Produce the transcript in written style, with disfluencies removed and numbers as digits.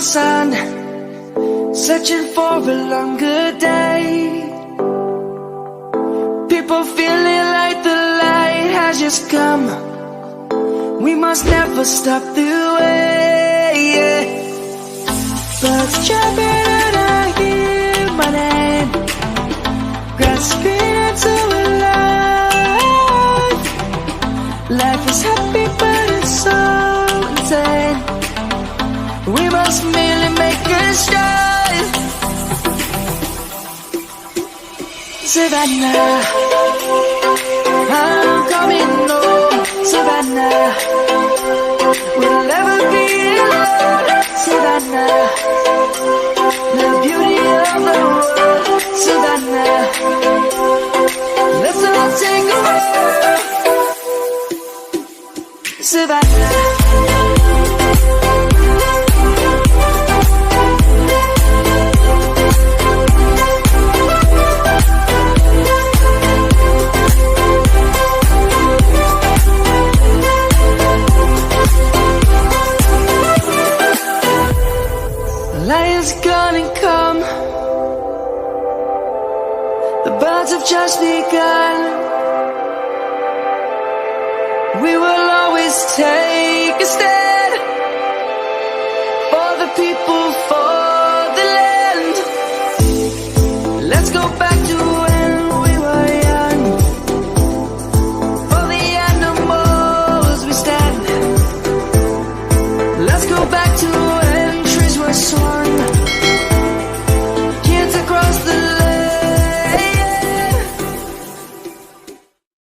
sun, searching for a longer day. People feeling like the light has just come. We must never stop the way. Birds chirping and I hear my name, grasping into a life. Life is happy but it's so insane. We must merely make a start. Savannah, I'm coming home. Savannah, we'll never be alone. Savannah, the beauty of the world. Savannah, let's all take a walk. Savannah. Lion's gonna come. The birds have just begun. We will always take a stand.